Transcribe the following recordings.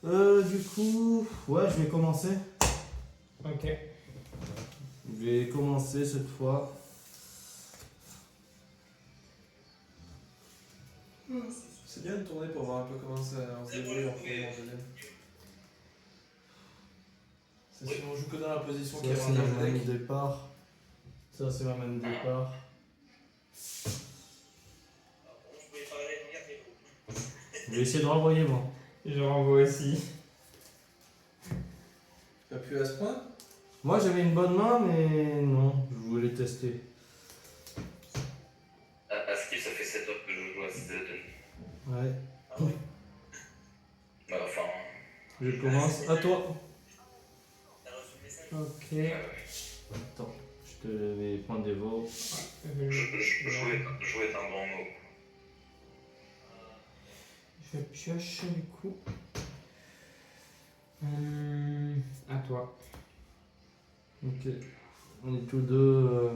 Du coup, ouais, je vais commencer. Ok. Je vais commencer cette fois. C'est bien de tourner pour voir un peu comment ça, on se débrouille en prenant en deuxième. C'est si on joue que dans la position Ça, qui est c'est ma avantagée main deck. de départ. Ça, c'est ma main de départ. Je vais essayer de renvoyer, moi. Je renvoie aussi. Tu as pu à ce point? Moi, j'avais une bonne main, mais non, je voulais tester. À Skip, ça fait 7 heures que je joue à Citizen. Ouais. Bah, enfin. Je commence. À toi. Ok. Attends, je te vais prendre des veaux. Jouer est un bon mot. Je pioche du coup. À toi. Ok. On est tous deux.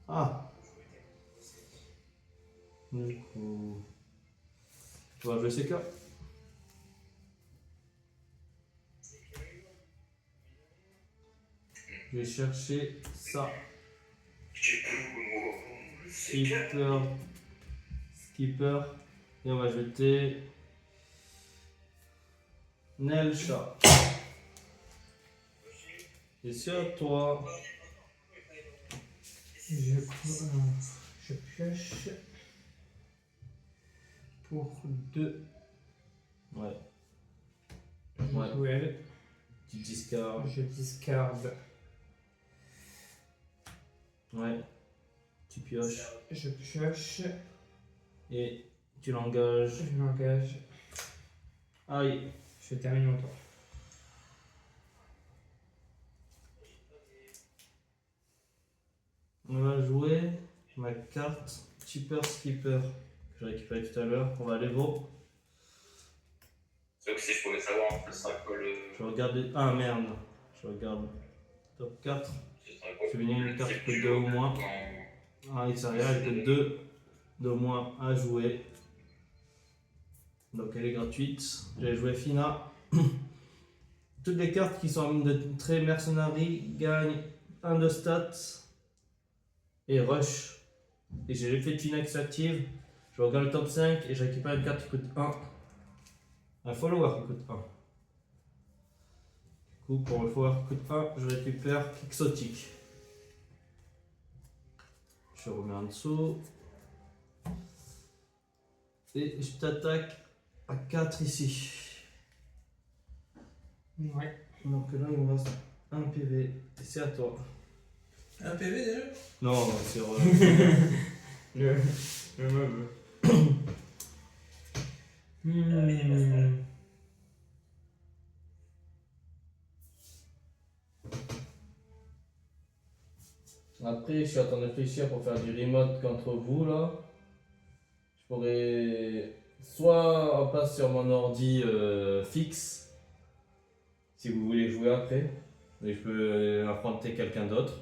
Ah. Du coup. On va jouer CK. Je vais chercher ça. Skipper. Skipper. Et on va jeter. Nelcha. Et c'est à toi. Je pioche. Pour 2. Ouais. Je Ouais. joue elle. Tu discardes. Je discarde. Ouais. Tu pioches. Je pioche. Et tu l'engages. Je m'engage. Aïe. Je termine mon tour. On va jouer ma carte Cheaper Skipper que j'ai récupéré tout à l'heure. On va aller voir. Donc, si je pouvais savoir, on peut ça colle. Je regarde. Ah merde. Je regarde. Top 4. Je vais venir une carte qui coûte 2 au moins. À l'extérieur, elle coûte 2 de moins à jouer. Donc elle est gratuite. J'ai joué Fina. Toutes les cartes qui sont en mine de très mercenary gagnent 1 de stats et rush. Et j'ai l'effet de Fina qui s'active. Je regarde le top 5 et je récupère une carte qui coûte 1. Un follower qui coûte 1. Du coup, pour le follower qui coûte 1, je récupère Exotique. Je remets en dessous. Et je t'attaque à 4 ici. Ouais. Donc là, il me reste un PV. Et c'est à toi. Un PV déjà? Non, c'est Le meuble. Après, je suis en train de réfléchir pour faire du remote contre vous là. Je pourrais soit on passe sur mon ordi fixe, si vous voulez jouer après, mais je peux affronter quelqu'un d'autre.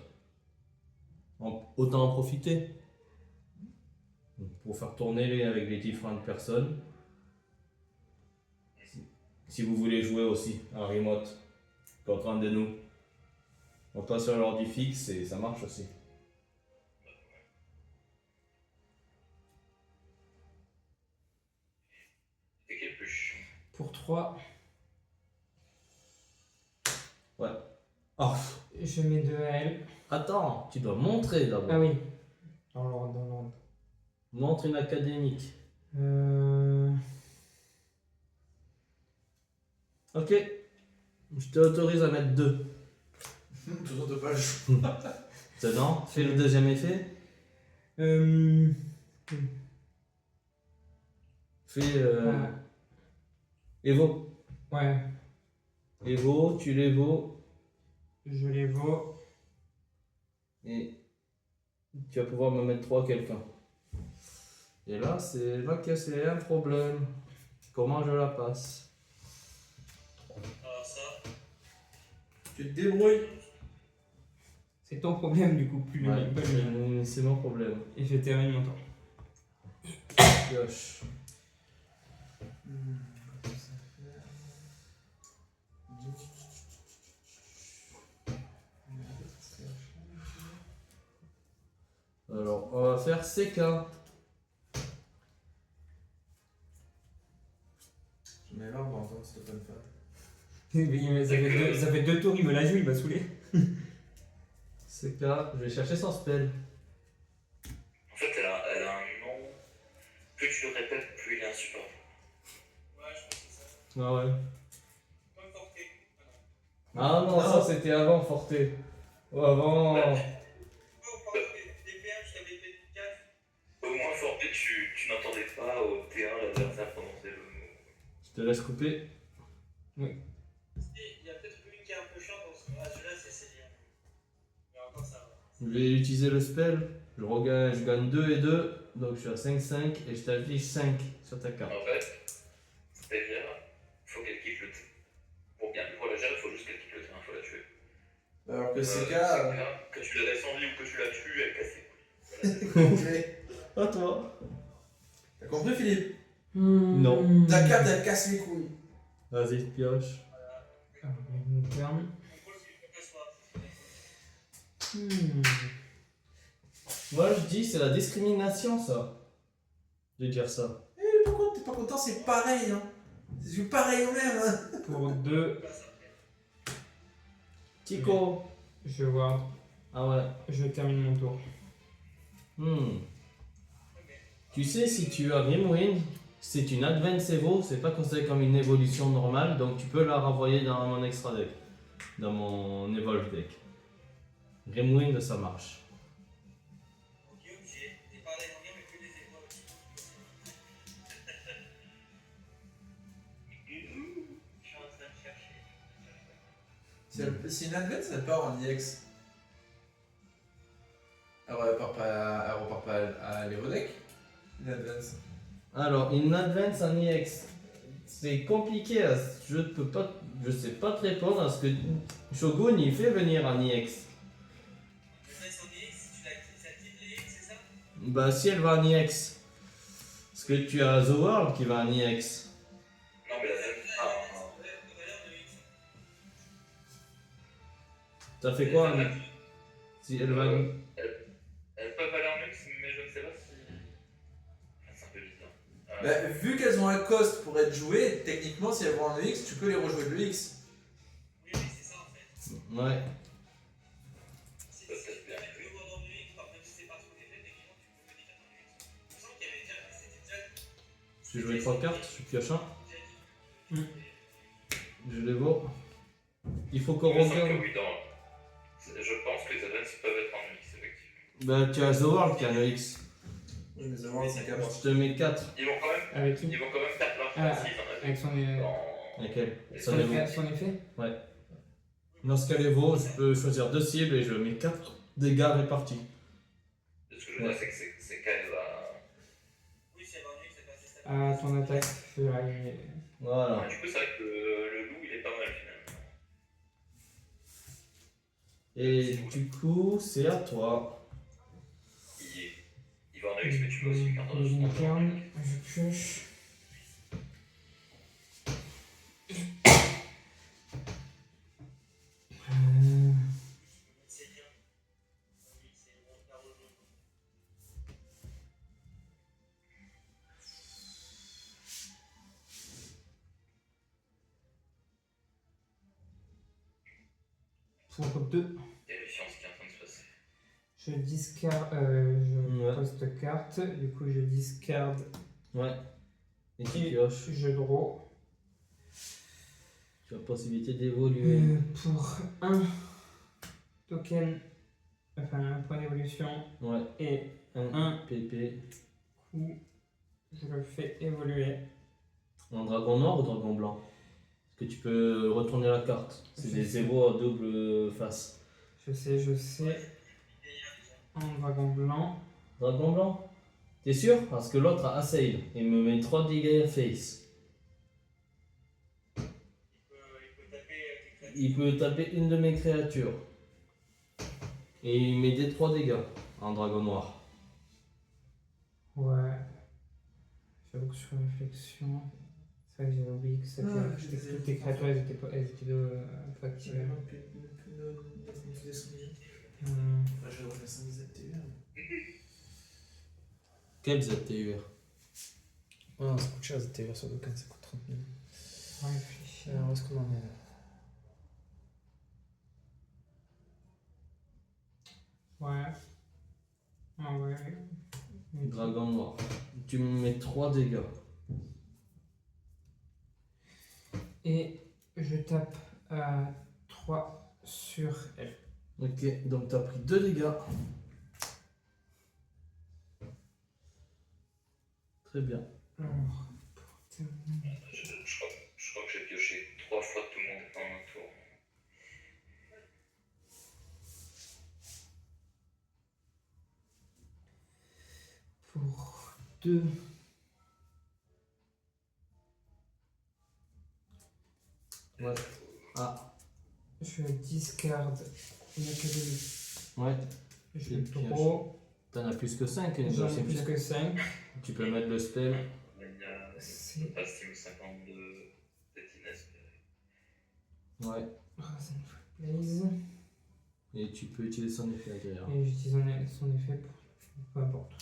Autant en profiter pour faire tourner avec les différentes personnes. Si vous voulez jouer aussi en remote contre un de nous, on passe sur l'ordi fixe et ça marche aussi. C'est quelle pluche? Pour 3. Ouais. Oh, Je mets 2 à elle. attends, tu dois montrer d'abord. Ah oui. Dans l'ordre. Montre une académique. Ok. Je t'autorise à mettre 2. Toujours de pas le jouer. Dedans, fais le deuxième effet. Fais Evo. Ouais. Evo, tu l'évo. Je les vaux. Et tu vas pouvoir me mettre 3 quelqu'un. Et là, c'est là que c'est un problème. Comment je la passe? Tu te débrouilles. C'est ton problème du coup, plus le Ouais, mien, pas le mien. c'est mon problème. Et je termine mon tour. Pioche. Alors, on va faire CK. J'en ai marre d'entendre cette open fan. Ça fait 2 tours, il me la joue, il m'a saoulé. CK, je vais chercher son spell. En fait, elle a un nom. Plus tu le répètes, plus il est insupportable. Ouais, je pense que c'est ça. Ah ouais. Comme Forte. Ah non, ça c'était avant Forte. Ou avant. Oh, Forte, DPM, je t'avais fait 4. Au moins, Forte, tu n'entendais pas au T1 l'adversaire prononcer le mot. Je te laisse couper. Il y a peut-être une qui est un peu chiante dans ce match là, c'est Célia. Mais encore ça va. Je vais utiliser le spell. Je gagne 2 et 2. Donc je suis à 5-5 et je t'affiche 5 sur ta carte. En fait, c'est-à-dire, il faut qu'elle quitte le terrain. Pour la gérer, il faut juste qu'elle quitte le terrain, il faut la tuer. Alors que CK. Que tu la laisses en vie ou que tu la tues, elle casse les couilles. Complet. À toi. T'as compris, Philippe? Non. Ta carte, elle casse les couilles. Vas-y, pioche. Une turn. En gros, c'est une place soit. Moi je dis c'est la discrimination ça. De dire ça. Eh, pourquoi t'es pas content? C'est pareil, hein. C'est pareil au même, hein. Pour 2, Tico. je ward. Ah ouais. Je termine mon tour. Tu sais, si tu as Grimwin, c'est une Advance Evo, c'est pas considéré comme une évolution normale, donc tu peux la renvoyer dans mon extra deck, dans mon Evolve deck. Grimwin, ça marche. Guillaume, j'ai parlé en lien, mais que des étoiles aussi. Je suis en train de chercher. Si une advance, elle part en EX. Elle repart pas à l'Hérodeck. Une advance. Alors, une Advance en EX, c'est compliqué, je sais pas te répondre à ce que Shogun il fait venir en EX. Le reste en EX, si tu l'actives, ça active les X, c'est ça? Bah, si elle va en EX, parce que tu as The World qui va en EX. Non, mais la deuxième. Valeur de X. Ça fait quoi si elle va en... Elles peuvent aller en X, mais je ne sais pas si. C'est un peu bizarre. Bah, vu qu'elles ont un cost pour être jouées, techniquement, si elles vont en EX, tu peux les rejouer de l'EX. Oui, mais c'est ça en fait. Ouais. Si tu veux voir dans le X, par même si c'est pas trop d'effet, techniquement tu peux venir dans le X. Il me semble qu'il y avait déjà. C'était déjà. Tu joues 3 cartes, je pioche un. Déjà dit. Je les vois. Il faut qu'on Il me semble que regarde. oui, je pense que les advances peuvent être en X, effectivement. Bah, tu as The World qui a le X. Oui, mais ça va, c'est capable. Je te mets 4. Ils vont quand même, Avec une. ils vont quand même perdre leur Ah, chance s'ils en avaient. Avec son, Laquelle Son Ça les vaut. son effet. Dans ce cas, les vaut, je peux choisir 2 cibles et je mets 4 dégâts répartis. Ce que je veux dire, c'est que c'est qu'elle va. Oui, c'est dans le X, c'est pas assez stable. Ah, ton attaque fera une. Voilà. Du coup, c'est vrai que le loup, il est pas mal finalement. Et du coup, c'est à toi. Il va en X, mais tu peux aussi perdre Une son turn, je pioche. C'est bien. Oui, c'est bon, la rejoindre. Pour 2, Vérifiant ce qui est en train de se passer. je discard. Ouais. Poste carte. Du coup, je discarde. Ouais. Et tu Et pioches. je draw. Tu as possibilité d'évoluer. Pour un token. Enfin, un point d'évolution. Ouais. Et Un PP. coup, je le fais évoluer. En dragon noir ou dragon blanc? Parce que tu peux retourner la carte. C'est des zéros à double face. Je sais. En dragon blanc. Dragon blanc? T'es sûr? Parce que l'autre a Assail. Il me met 3 dégâts face. Il peut taper tes créatures. Il peut taper une de mes créatures. Et il met des 3 dégâts en dragon noir. Ouais. J'avoue que sur réflexion. C'est vrai que j'avais oublié que ça toutes tes créatures elles étaient pas activées. Je vais refaire ça, vous êtes Quel ZTUR? Oh non, ça coûte cher, ZTUR sur Dokkan, ça coûte 30 000. Réfléchir. Alors, où est-ce qu'on en est là? Ouais. Ah ouais. Dragon noir. Tu me mets 3 dégâts. Et je tape à 3 sur elle. Ok, donc t'as pris 2 dégâts. Très bien. Alors, pour terminer. Je crois que j'ai pioché 3 fois tout le monde en un tour. Pour 2. Ouais. Ah, Je discarde l'académie. ouais. Je Et pioche. draw. T'en as plus que 5. J'en ai plus que 5. Tu peux mettre le spell. Il y a C'est pas Steam 52 peut-être inespéré. Ouais. Razen Blaze. Et tu peux utiliser son effet derrière. Et j'utilise son effet pour. Peu importe.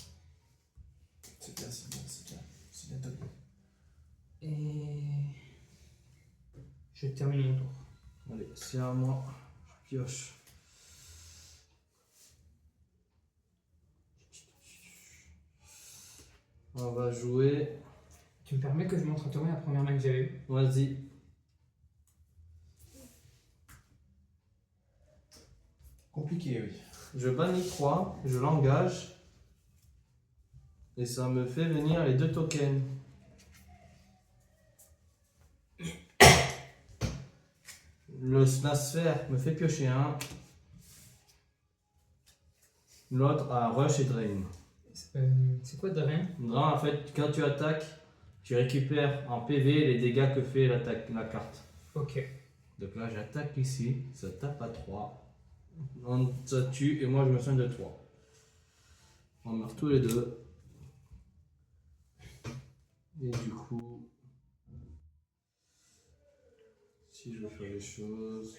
C'est bien, c'est bien, c'est bien. C'est bien donné. Et. Je termine mon tour. Allez, c'est à moi. Je pioche. On va jouer. Tu me permets que je montre à Thomas la première main que j'avais eue? Vas-y. Compliqué, oui. Je bannis 3, je l'engage. Et ça me fait venir les 2 tokens. La sphère me fait piocher un. L'autre a rush et drain. C'est quoi Drain? Drain, en fait, quand tu attaques, tu récupères en PV les dégâts que fait l'attaque, la carte. Ok. Donc là, j'attaque ici, ça tape à 3. Ça tue et moi je me soigne de 3. On meurt tous les deux. Et du coup, si je veux faire les choses.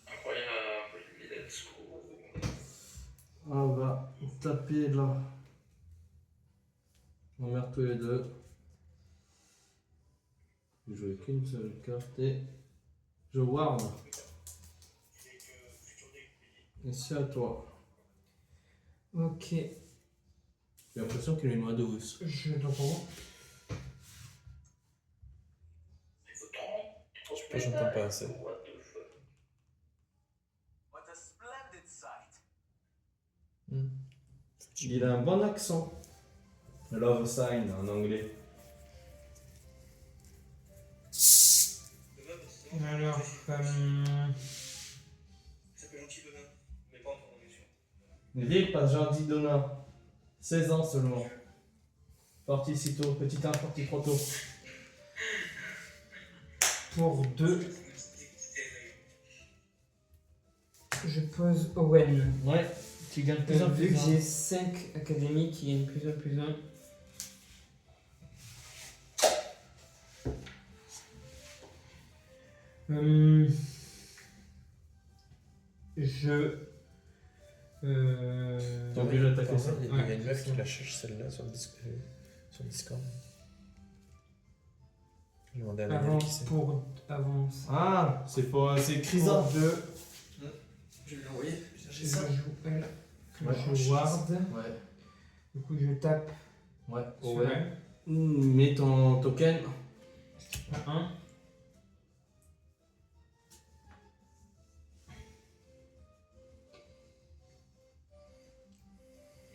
Incroyable, let's go. On va taper là. On meurt tous les deux. Je joue qu'une seule carte et je warn. Et c'est à toi. Ok. J'ai l'impression qu'il est une noix de russe. Je draw. Il faut 30. Je sais pas, j'entends pas assez. What the fuck. What a splendid sight. Il a un bon accent. Love sign en anglais. Alors, Ça s'appelle gentil Benin, mais pas en traduction. Rick passe Jardy Donna. 16 ans seulement. Parti si tôt. Petit 1, parti trop tôt. pour 2, je pose Owen. Ouais, tu gagnes plus en Vu plus. que j'ai 5 académies qui gagnent plus 1 plus 1. Je. T'es obligé d'attaquer ça. Il y a une meuf qui la cherche celle-là sur Discord. Je demandais à Daniel qui Avance c'est. pour. Avance. Ah, c'est Crisa. Pour 2, Je vais l'envoyer, je vais je chercher ça. joue elle. Ouais, Je ward. Ouais. Du coup, je tape Ouais. sur Ouais. elle. Mets ton token. 1.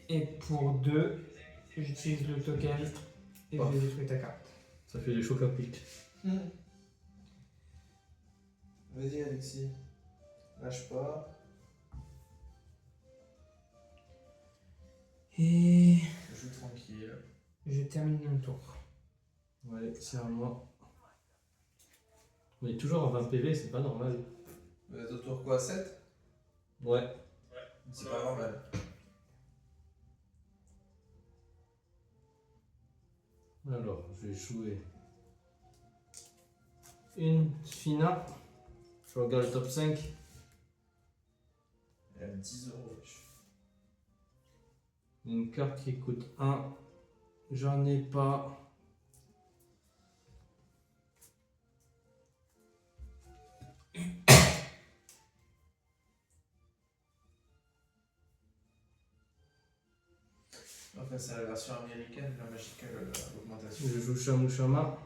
Et pour 2, j'utilise le token et Oh. je détruis ta carte. Ça fait des chocs à pic. Vas-y, Alexis. Lâche pas. Et Joue tranquille. je termine mon tour. Ouais, c'est à moi. On est toujours à 20 PV, c'est pas normal. Vous êtes au tour quoi, 7? Ouais. C'est pas normal. Alors, je vais jouer une Fina. Je regarde le top 5. Elle a 10 euros. Une carte qui coûte 1. J'en ai pas. Enfin, c'est la version américaine, la Magical augmentation. Je joue Shamu Shama.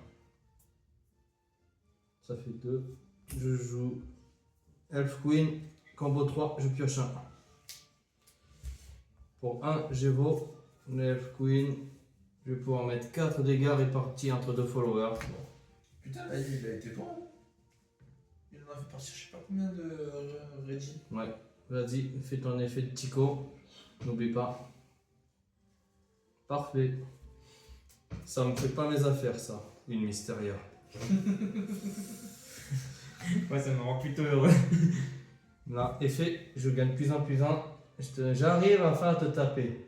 Ça fait 2. Je joue Elf Queen. Combo 3, je pioche 1. Pour 1, j'évoque le Elf Queen. Je vais pouvoir mettre 4 dégâts répartis entre 2 followers. Bon. Putain, là, il a été bon. Il en a fait partir je sais pas combien de Reggie. Ouais, vas-y, fais ton effet de Tico. N'oublie pas. Parfait. Ça me fait pas mes affaires, ça. Une Mysteria. Ouais, ça me rend plutôt heureux. Là, effet, je gagne plus en plus en. J'arrive enfin à te taper.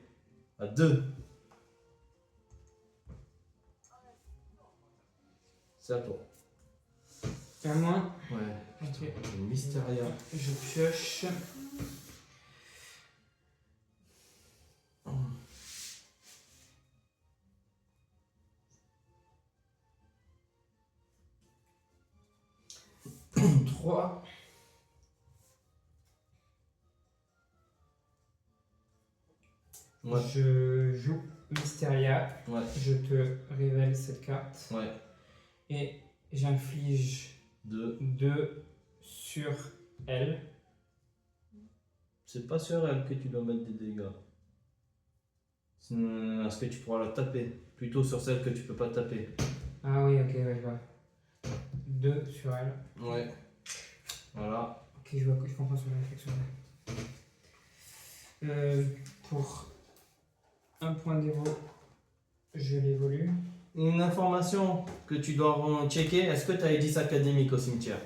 À 2. C'est à toi. À moi. Ouais, Ok. une Mysteria. Je pioche. Trois. Ouais, Je joue Mysteria. ouais, Je te révèle cette carte. ouais. Et j'inflige 2. 2 sur elle. C'est pas sur elle que tu dois mettre des dégâts. Est-ce que tu pourras la taper? Plutôt sur celle que tu peux pas taper. Ah oui, ok, ouais, je vois. 2 sur elle. Ouais. Voilà. Ok, je comprends sur la réflexion. Pour un point d'évo, je l'évolue. Une information que tu dois checker, est-ce que tu as Edis académique au cimetière?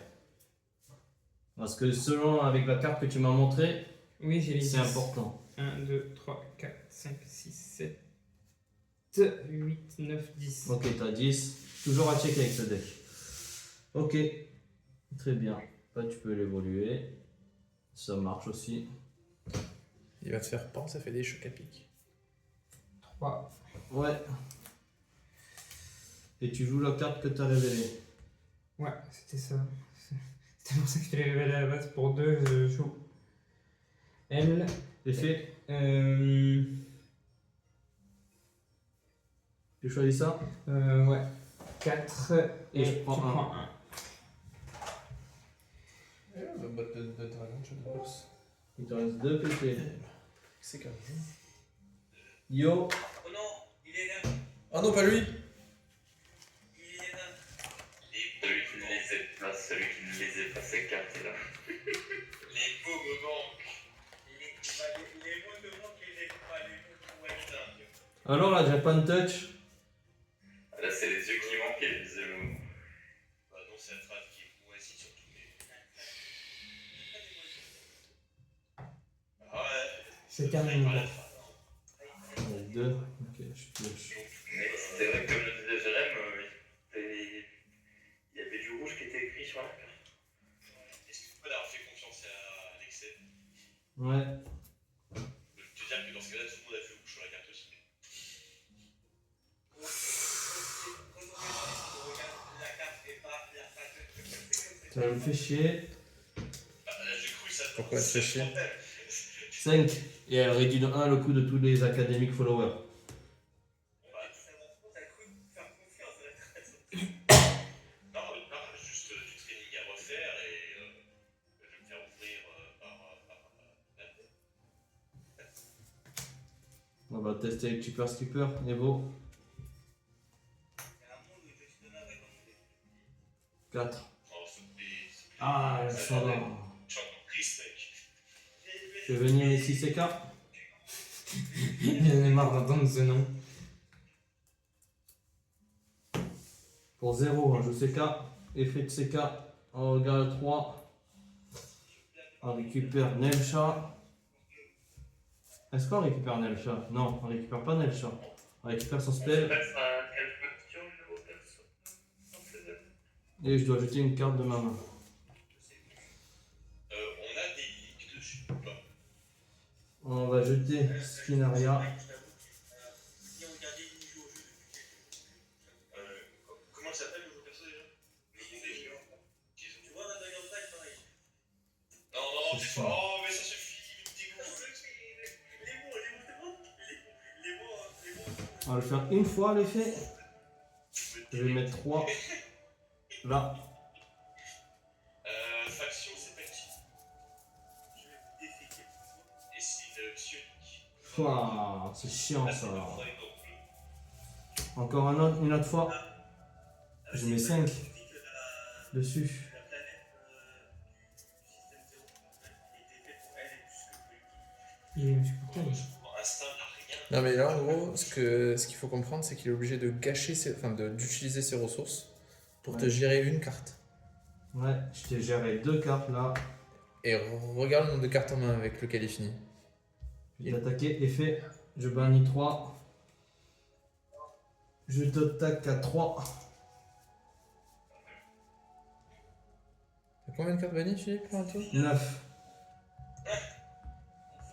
Parce que selon avec la carte que tu m'as montrée, Oui, j'ai les c'est 10. important. 1, 2, 3, 4, 5, 6, 7, 8, 9, 10. Ok, tu as 10. Toujours à checker avec ce deck. Ok. Très bien. Là, tu peux l'évoluer. Ça marche aussi. Il va te faire peur, ça fait des chocs à pic. 3. Ouais. Et tu joues la carte que tu as révélée. Ouais, c'était ça. C'était pour ça que je te l'ai révélé à la base. Pour 2, je joue elle. Effet, Euh, tu choisis ça. ouais. 4. Et je prends tu un. prends 1. La boîte de dragon, je de box. Il te reste 2 PP. C'est qu'un jeu. Yo. Oh non, il est là. Ah non, pas lui. Il est là. Celui qui ne lisait pas, celui qui ne lisait pas ces cartes-là. Les beaux me manquent. Les mots me manquent, les ai pas lus. Ouais, putain. Alors là, Japan Touch. Là, c'est les yeux qui manquaient, visiblement. Bah non, c'est la phrase qui est moi aussi surtout. Ah ouais. C'est terminé. Il y a 2. Ok, je pioche. Mais c'est vrai que, comme le disait Jérém, il y avait du rouge qui était écrit sur la carte. Est-ce que tu peux d'avoir fait confiance à l'excès? Ouais. Je peux te dire que dans ce cas-là, tout le monde a fait rouge sur la carte aussi. Ça me fait chier. Là, j'ai cru ça. Pourquoi elle te fait chier? 5. Et elle réduit de 1 le coût de tous les académiques followers. Non, juste du training à refaire et je vais me faire ouvrir par. On va tester avec Cheaper Skipper. Nebo. 4. Oh, c'est plus. Ah, elles sont là. Je suis encore triste, mec. Je vais venir ici, CK. J'en ai marre d'entendre ce nom. Pour 0, on joue CK. Effet de CK. On regarde 3. On récupère Nelcha. Est-ce qu'on récupère Nelcha? Non, on récupère pas Nelcha. On récupère son spell. C'est un elfe sur le nouveau perso. Non, c'est vrai. Et je dois jeter une carte de ma main. On a des ligues dessus ou pas? On va jeter Spinaria. chiant. Oh, mais ça suffit, il me dégoûte. Les mots. On va le faire une fois l'effet. Je vais mettre 3 là. Faction, c'est parti. Je vais vous déféquer. Et c'est une psionique. Ouah, c'est chiant ça. Encore une autre fois. Je mets 5 dessus. La planète du système 0 était faite pour elle et plus que pour l'équipe. Il est insupportable. Pour l'instant, il n'a rien. Non mais là en gros, ce qu'il faut comprendre, c'est qu'il est obligé de gâcher d'utiliser ses ressources pour te Ouais. gérer une carte. Ouais, je t'ai géré 2 cartes là. Et regarde le nombre de cartes en main avec lequel il finit. Je vais t'attaquer, effet. Je bannis 3. Je t'attaque à 3. T'as combien de cartes bannies, Philippe, là, toi 9.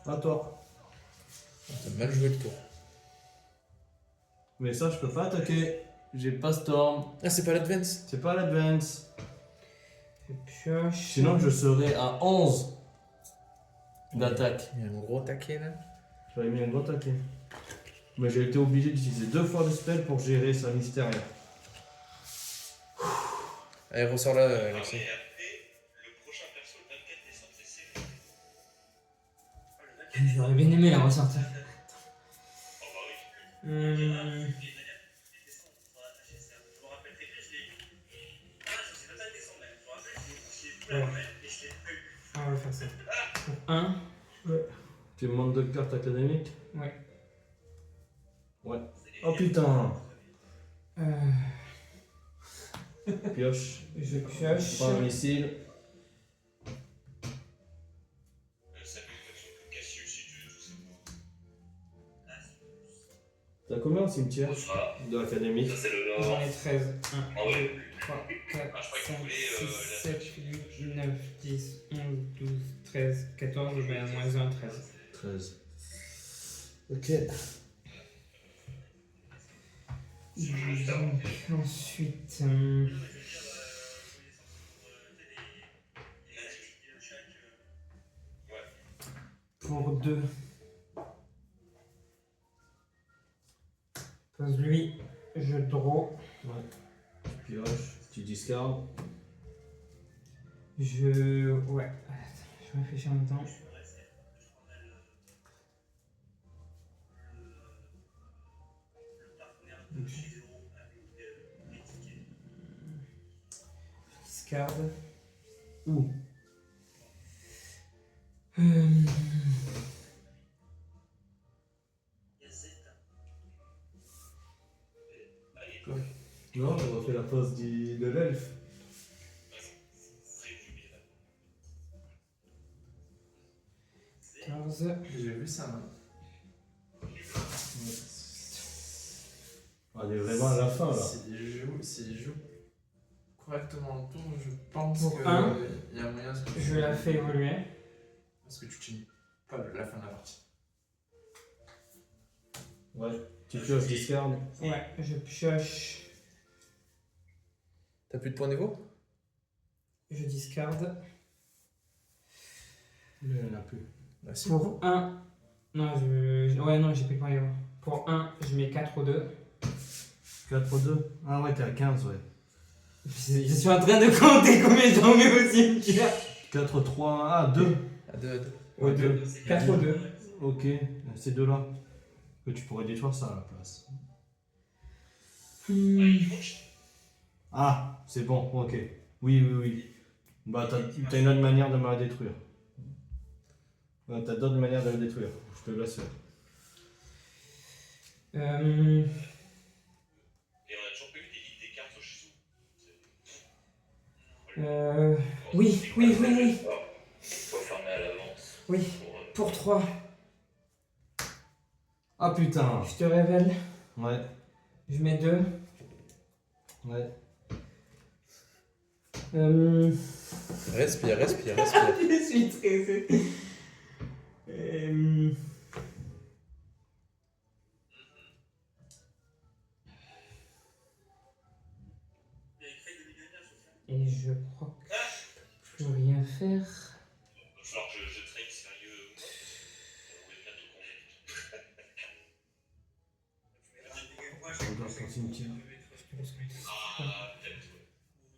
À toi. T'as mal joué le tour. Mais ça, je peux pas attaquer. J'ai pas Storm. Ah, c'est pas l'advance. C'est pas l'advance. Je pioche. Sinon, je serais à 11 d'attaque. Il y a un gros taquet là. J'aurais mis un gros taquet. Mais j'ai été obligé d'utiliser 2 fois le spell pour gérer sa mystérieux. Allez, ressors là, Non, Alexis. mais après, le prochain perso, le 24 décembre, c'est Céline. Oh, le 24 décembre. J'aurais bien aimé la ressortir. Oh, bah oui. Hum, Je me rappelle très bien, je l'ai vu. Ah, je sais pas le décembre même. Je me rappelle, je l'ai vu la même et je l'ai pas eu. on va faire ça. Pour 1, Tu me montres 2 cartes académiques? ouais. Ouais. Oh putain. Euh, Pioche. je pioche. Pas un missile. Salut, Cassius, si tu veux, tout ça. Ah, T'as combien au cimetière On sera. de l'académique? Ça, c'est le J'en lore. ai 13. 1, Ah ouais. 2, 3, 4, Ah, je croyais 5, qu'il voulait, 6, la 7, 8, 9, 10, 11, 12, 13, 14, ben moins 1, 13. 13. Ok. Donc, ensuite, pour 2. Pose lui, je draw. Ouais. Tu pioches. Tu discardes. Ouais. Attends, je réfléchis en même temps. Discard. Où? Non, on refait la pose de l'elfe. J'ai vu ça, non? On est vraiment à la fin là. S'il joue correctement le tour, je pense Pour qu'il un, y a moyen de... Je la fais évoluer. Parce que tu finis pas la fin de la partie. Ouais. Tu pioches, discardes. Ouais, je pioche, T'as plus de points d'évo? je discarde. Il n'y en a plus. Bah si. Pour 1, non, ouais, non, j'ai plus de points d'évo. Pour 1, je mets 4 ou 2. 4 2. Ah ouais, t'es à 15, ouais. Je suis en train de compter combien j'en mets au cimetière. 4 3. Ah, 2. À 2 à 2. Ouais, 2. 4 ou 2. Ok. Ces deux-là. Que tu pourrais détruire ça à la place. Ah, c'est bon, ok. Oui. Bah, t'as une autre manière de me la détruire. Ouais, t'as d'autres manières de la détruire, je te l'assure. Et on a toujours pas eu des cartes au Shizu. Oui. Faut fermer à l'avance. Oui, Pour, pour 3, Ah putain. je te révèle. Ouais, Je mets 2. ouais. Respire. Je suis stressé. Et je crois que je peux plus rien faire. Il va falloir que je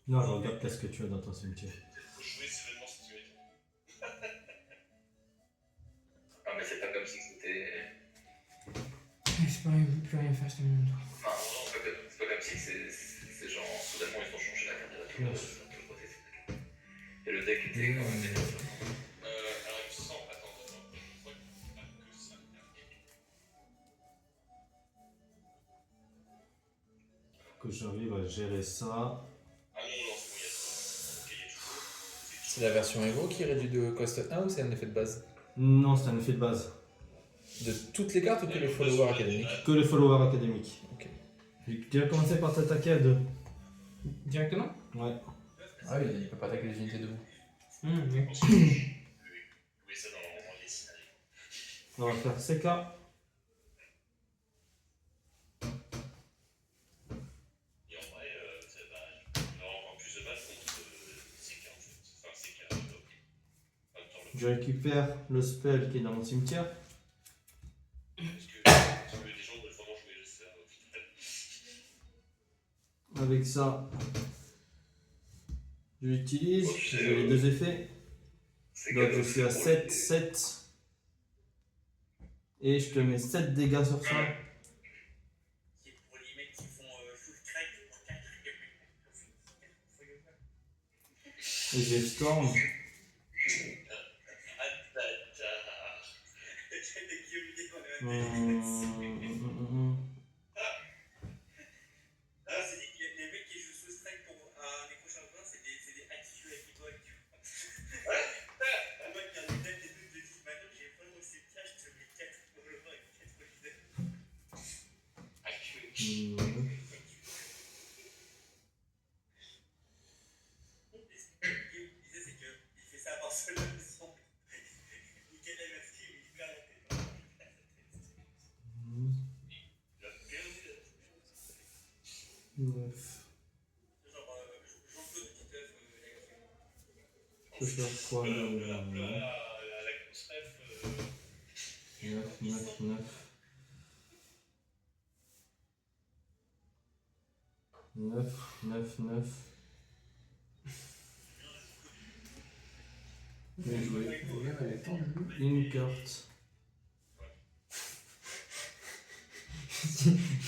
Non, je regarde qu'est-ce que tu as dans ton cimetière. Faut jouer sereinement si tu veux. Ah, mais c'est pas comme si c'était. Je peux plus rien faire, je t'ai mis mon tour. Enfin, non, c'est pas comme si c'est genre. Soudainement, ils ont changé la carte de la tour. Et le deck était quand même déjà. Alors, il me semble. Attends. Je crois qu'il n'y a pas que ça. Que j'arrive à gérer ça. Ah non, c'est bon, il y a tout. Ok, il y a tout. C'est la version héros qui réduit de cost 1 ou c'est un effet de base? Non, c'est un effet de base. De toutes les cartes ou que les followers académiques? Que les followers académiques. Ok. Tu vas commencer par t'attaquer à 2. Directement? Ouais. Ah oui, il peut pas attaquer les unités debout. Oui. Oui, ça dans les scénarios. On va faire CK. Et en vrai, ça va avoir encore plus de balles contre CK en fait. Enfin, CK, ok. En même temps, Je récupère le spell qui est dans mon cimetière. parce que les gens veulent vraiment jouer ça au final. Avec ça, je l'utilise. J'ai les 2 effets. Donc je suis à 7, 7. Et je te mets 7 dégâts sur ça. C'est pour les mecs qui font full crack pour 4 Et j'ai Storm. Ah, c'est dit que les mecs qui jouent sous strike pour un des prochains points, c'est des attitudes avec les boys, tu vois. Moi qui ai un deck des deux de 10 maintenant, j'ai vraiment ces pièges, je te mets 4 pour le vent et 4 pour l'idée. L'idée c'est qu'il fait ça à Barcelone sans nickel la masque, mais il perd la tête. Il a perdu la 9. Genre, Jean-Claude Titeuf, là-dessus. Je peux faire quoi là? la grosse ref. 9, 9, 9. 9, 9, 9. Bien joué. Une carte.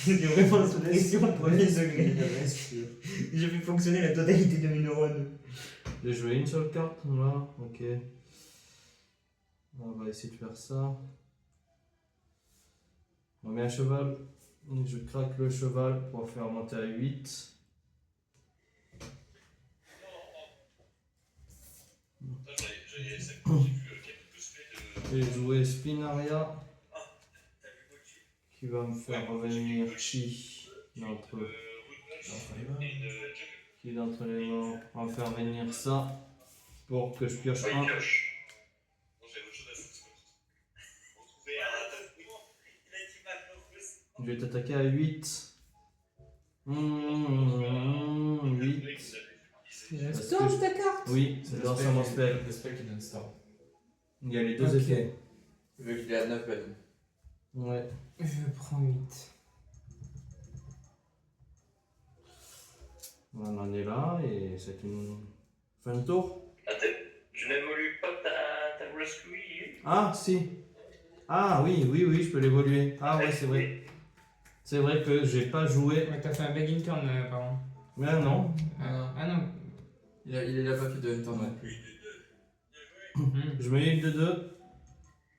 J'ai vraiment sous pression au premier degré. J'ai fait fonctionner la totalité de mes neurones. J'ai joué une seule carte là, ok. On va essayer de faire ça. On met un cheval. Je craque le cheval pour faire monter à 8. J'ai vu quelques spells de. J'ai joué Spinaria T'as vu Gauthier? qui va me faire revenir Chi d'entre qui d'entre les morts. On va faire venir ça pour que je pioche Ouais, il un. pioche. Non, j'avais autre chose à foutre. Retrouver un. Il a dit Magnus. Je vais t'attaquer à 8. 8. C'est la Parce storm que de ta carte? Oui, c'est dans sur mon spell. Le spell qui donne Storm. Il y a les 2 Ok. effets. Vu qu'il est à 9 balles. Ouais. Je prends 8. On en est là et c'est une fin de tour. Ah, tu n'évolues pas ta rescue. Ah si. Ah oui, oui, oui, je peux l'évoluer. Ah ouais, c'est vrai. C'est vrai que j'ai pas joué. Ouais, t'as fait un begging turn, pardon. Mais non. Ah non. Il est là pas fait de temps non plus. Je mets une de 2.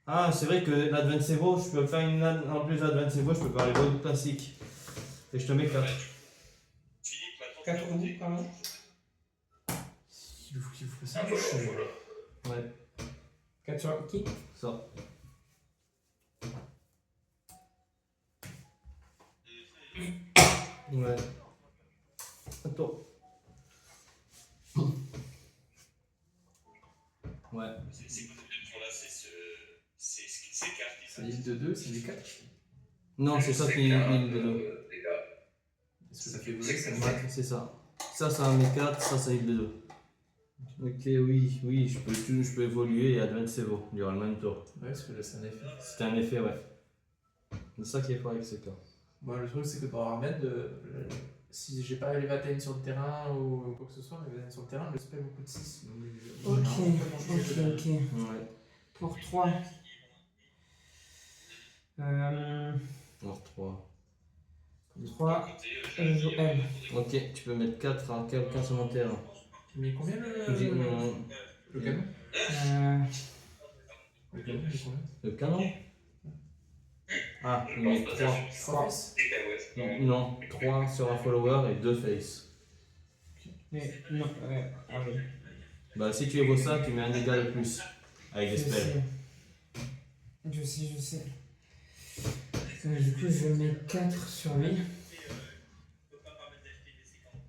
Ah, c'est vrai que l'Advance Evo, je peux faire une en plus d'Advance Evo, je peux faire les vols classiques. Et je te mets 4. Philippe, maintenant. 4 roues, pardon. Il faut que ça. Ah, voilà. Ouais, 4 sur qui? ça. Ouais. Attends. Ouais. C'est quoi cette option là? C'est ces cartes qui C'est l'île de 2, c'est des 4. Non, c'est ça qui est une de 2. Est-ce que ça fait voler ça? Ouais, c'est ça. Ça, c'est un mes 4, ça, c'est une de 2. Ok, oui, oui, je peux évoluer et Advance Evo durant le même tour. Ouais, parce que là c'est un effet. C'était un effet, ouais. C'est ça qui est fort avec ces cartes. Moi le truc c'est que pour Armed, si j'ai pas Levaten sur le terrain ou quoi que ce soit, Levaten sur le terrain, le spell beaucoup de 6. Ok, ok. Ouais. Pour 3. Alors 3. Pour 3, Côté, je joue M. Ok, tu peux mettre 4 à quelqu'un sur mon terrain. Mais combien J'ai le canon Le canon, il est combien le canon. Ah, Je il met pense pas 3. ça. 3. Des cacahuètes. Non, 3 sur un follower et 2 face. Non, ah oui. Bah si tu évoques ça, tu mets un dégât de plus. Avec des Je spells. sais. Je sais. Du coup, je mets 4 sur lui. On peut pas permettre d'acheter des séquences.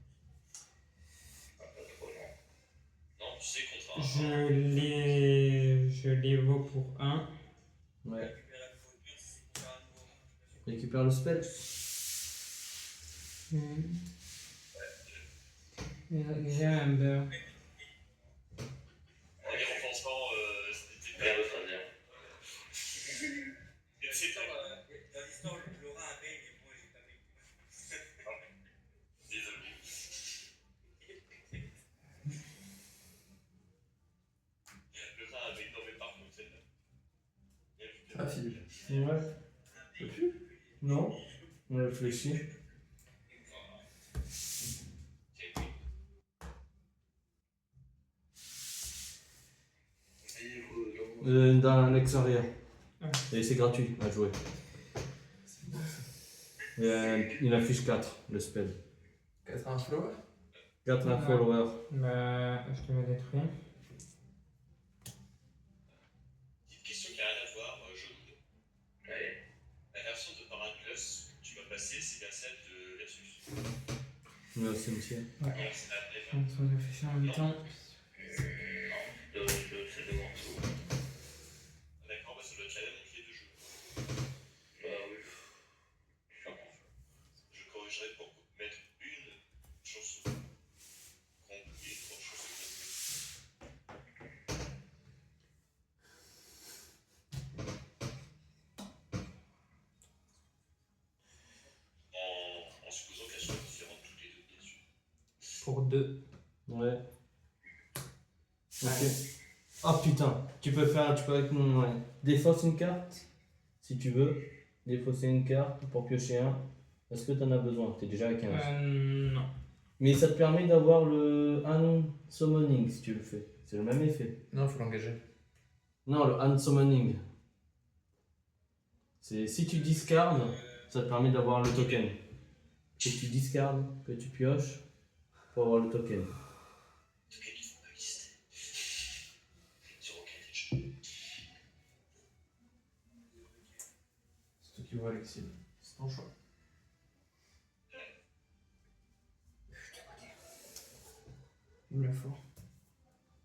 Ah, pas trop, non. Non, tu sais, contre un. Je l'évoque pour 1. Ouais. Récupérer un nouveau dur, si c'est pour faire un nouveau. Je suis pas sûr. Récupère le spell. J'ai un beurre. Les renforcements, c'était rien d'autre à dire. C'est Dans l'histoire, Laura a mail et moi j'ai pas mail. désolé. Le train avait tombé par contre celle-là. Ah, Philippe. Ouais. Tu peux plus Non. On réfléchit. Dans l'extérieur. Et c'est gratuit à jouer. Il affiche 4, le spell. 4 à un flower 4 un follower. Bah, je te le détruis. Petite question qui n'a rien à voir, Joe. Ouais. La version de Paraculus que tu vas passer, c'est bien celle de Versus. Le cimetière. Non, c'est la Je suis en train de réfléchir en même temps. non, c'est de Manteau. D'accord, bah ça doit être la même clé de jeu. Bah oui. Je corrigerai pour mettre une chanson complète et 3 chansons complètes. En supposant qu'elles soient différentes toutes les deux, bien sûr. Pour 2. Ouais. Ok. Ah putain, tu peux avec mon. Ouais. Défausser une carte, si tu veux. Défausser une carte pour piocher un. Est-ce que t'en as besoin? T'es déjà à 15. Non. Mais ça te permet d'avoir le hand summoning si tu le fais. C'est le même effet. Non, il faut l'engager. Non, le hand summoning. C'est si tu discardes, ça te permet d'avoir le token. Que tu discardes, que tu pioches, pour avoir le token. Tous les mythes vont pas exister. Sur aucun des jeux. C'est toi qui vois, Alexis. C'est ton choix. Il me le faut.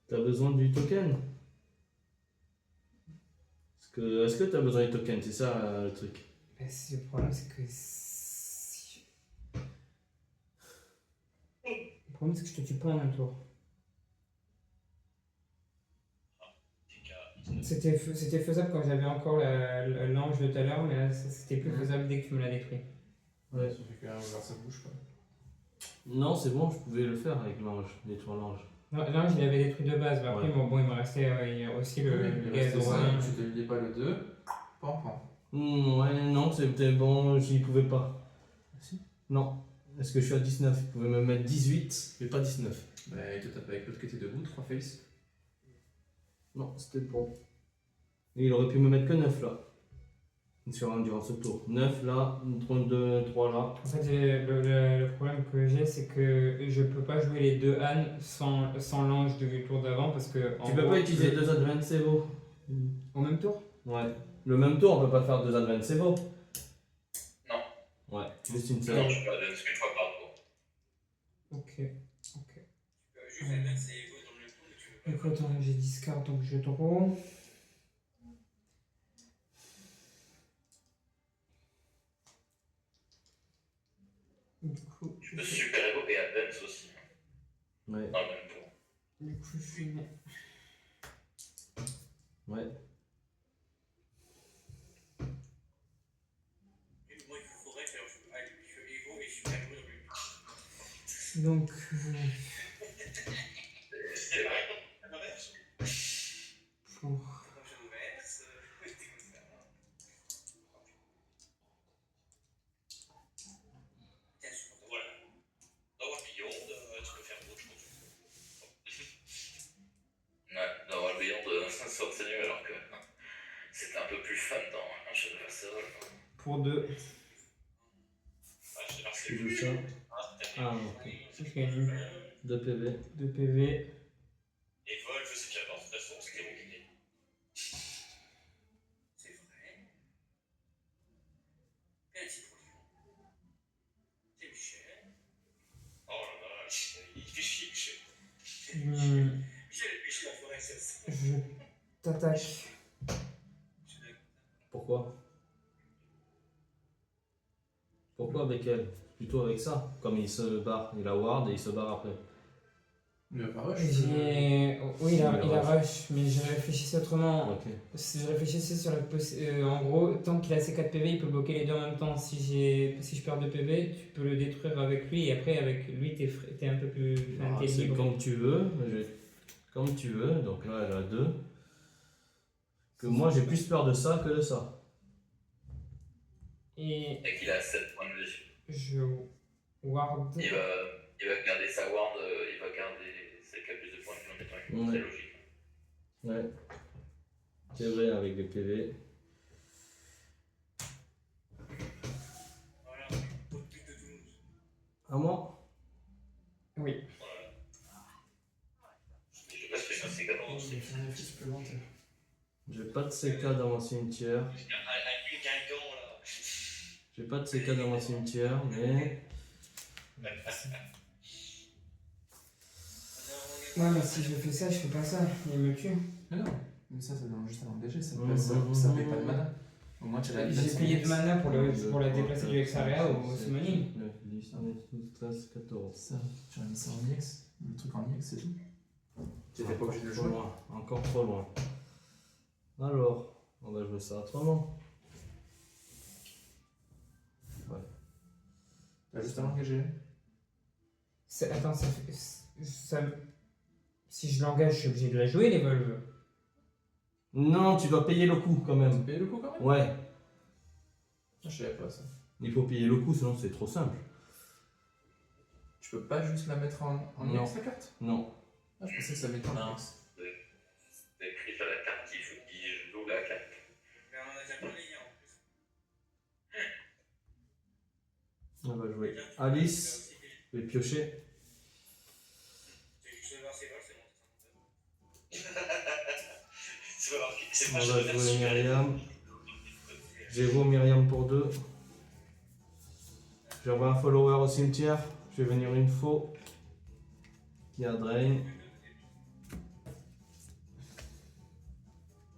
T'as besoin du token? Est-ce que t'as besoin du token? C'est ça le truc. Bah, le problème, c'est que. Le problème, c'est que je te tue pas en un tour. C'était faisable quand j'avais encore l'ange de tout à l'heure, mais là, c'était plus faisable dès que tu me l'as détruit. Ouais, ça fait qu'un voir sa bouche, quoi. Non, c'est bon, je pouvais le faire avec l'ange, détruire l'ange. Non, l'ange, il avait détruit de base, mais après, Ouais. bon, il me restait aussi le gaz droit. Tu ne liais pas le 2, pan. Ouais, non, c'était bon, j'y pouvais pas. Si. Non. Est-ce que je suis à 19? Il pouvait me mettre 18, mais pas 19. Bah, il te tape avec l'autre qui était debout, 3 face. Non, c'était bon. Et il aurait pu me mettre que 9 là. Durant ce tour. 9 là, 2, 3 là. En fait, le problème que j'ai, c'est que je peux pas jouer les deux ânes sans l'ange du tour d'avant parce que. Tu peux pas utiliser 2 advance evo. Au même tour? Ouais. Le même tour, on peut pas faire 2 advance evo. Non. Ouais, juste une Non, seule. je peux pas donner ce que tu vois par tour. Ok. Juste advance et Evo dans le tour, mais tu veux pas. Du coup, attends, j'ai 10 cartes donc je draw. Du coup, Tu peux super héros et advance aussi. Ouais. Dans le même tour. du coup, je mets. Ouais. Moi, il faut faudrait que alors, je fais Evo et super héros dans le même tour. Donc, C'est vrai. pour... Quand je verse, c'était comme ça. T'es insupportable. Voilà. Dans Beyond, tu peux faire autre chose. Ouais, dans Beyond, ça c'est mieux alors que c'était un peu plus fun dans Shadow vs. Evil. Pour 2. Ah, je sais pas si Tu joues ça. Ah, ok. Je gagne 2 PV. 2 PV. Et Vol, je sais que j'adore, de toute façon, c'était compliqué. C'est vrai. Merci pour Lyon. C'est Michel. Oh là là, il fait chier, Michel. Michel est péché la forêt, c'est ça. Je t'attaque. Pourquoi? Pourquoi avec elle? Plutôt avec ça. Comme il se barre, il a ward et il se barre après. Mais pas rush. Oui, il a rush, mais je réfléchissais autrement. Ok. Je réfléchissais sur la en gros, tant qu'il a ses 4 PV, il peut bloquer les deux en même temps. Si je perds 2 PV, tu peux le détruire avec lui, et après, avec lui, t'es un peu plus. Enfin, t'es C'est libre. comme tu veux. Comme tu veux. Donc là, elle a 2. Que moi, j'ai plus peur de ça que de ça. Et Et qu'il a 7 points de vie. je ward. Il va garder sa ward, il va garder ses 4 plus de points de vie en étant Ouais. très logique. Ouais. C'est vrai, avec des PV. Voilà, pour le but de Toulouse. À moi? Oui. Je sais pas si c'est un CK dans J'ai fait un effet supplémentaire. J'ai pas de CK dans mon cimetière. un guingamp là. J'ai pas de CK dans mon cimetière, mais. Ouais, mais si je fais ça, je fais pas ça. Il me tue. Mais non, mais ça donne juste un engagé, ça Mmh, paye pas de mana. Au moins, tu as la vie. J'ai payé de mana pour la déplacer du Hexarea au Summoning. 9, 10, 11, 12, 13, 14. Ça, tu as mis ça en IX. Le truc en IX, c'est tout. Tu n'étais pas obligé de le Trop jouer. loin, encore trop loin. Alors, on va jouer ça autrement. T'as juste un engagé. Attends, si je l'engage, je suis obligé de la jouer, l'Evolve. Non, tu dois payer le coup quand Tu même. payes le coup quand même. Ouais, Je savais pas ça. il faut payer le coup, sinon c'est trop simple. Tu peux pas juste la mettre en Non. IX la carte. Non. Ah, je pensais que ça mettait en Non. IX. C'est écrit sur la carte, il faut qu'il joue la carte. Mais on en a déjà parlé hier en plus. On va jouer Alice. Je vais piocher. C'est juste voir ses vols, c'est bon. C'est On pas va je jouer Myriam. J'évoue Myriam pour 2. J'envoie un follower au cimetière. Je vais venir une faux. Il y a Drain.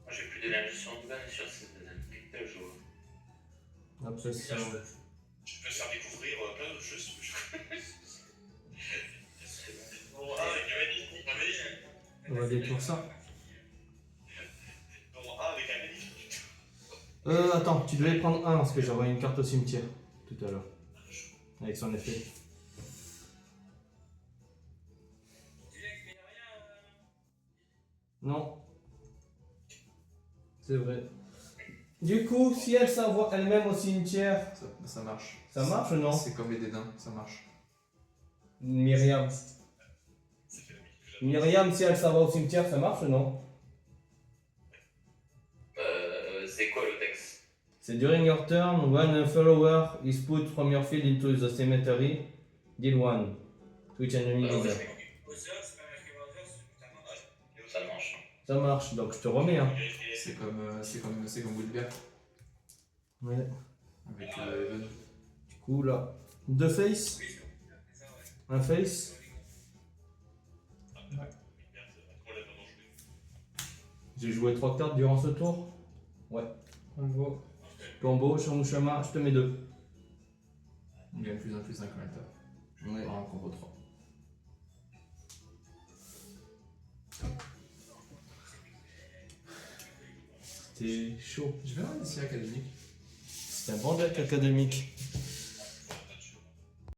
Moi j'ai plus d'énergie sur Antoine et sur cette dynamique qu'elle joue. Après ça. Je peux faire découvrir plein d'autres choses. Bon, avec magnifique. On va détruire ça. Bon, avec un magnifique. Attends, tu devais prendre 1 parce que j'ai envoyé une carte au cimetière tout à l'heure. Avec son effet. Tu dis avec Ménaria, Non. C'est vrai. Du coup, si elle s'envoie elle-même au cimetière, Ça marche. ça marche ou non? C'est comme les dédains, ça marche. Myriam. Myriam, si elle s'envoie au cimetière, ça marche ou non? C'est quoi le texte? C'est during your turn, when a follower is put from your field into the cemetery, deal 1 to each enemy leader. Bowser, c'est pas marqué Bowser, ça marche. Ça marche. Ça marche, donc je te remets. Hein. C'est comme Woodbear Ouais. avec Even. Du coup, là, 2 face, Oui, c'est ça, ouais. un face. J'ai joué 3 cartes durant ce tour. Combo. Combo, Shamushama, je te mets 2. Il gagne plus 1 plus 1 quand même tape. Ouais. En combo 3. C'était chaud. Je vais avoir des académiques. C'était un bon deck académique.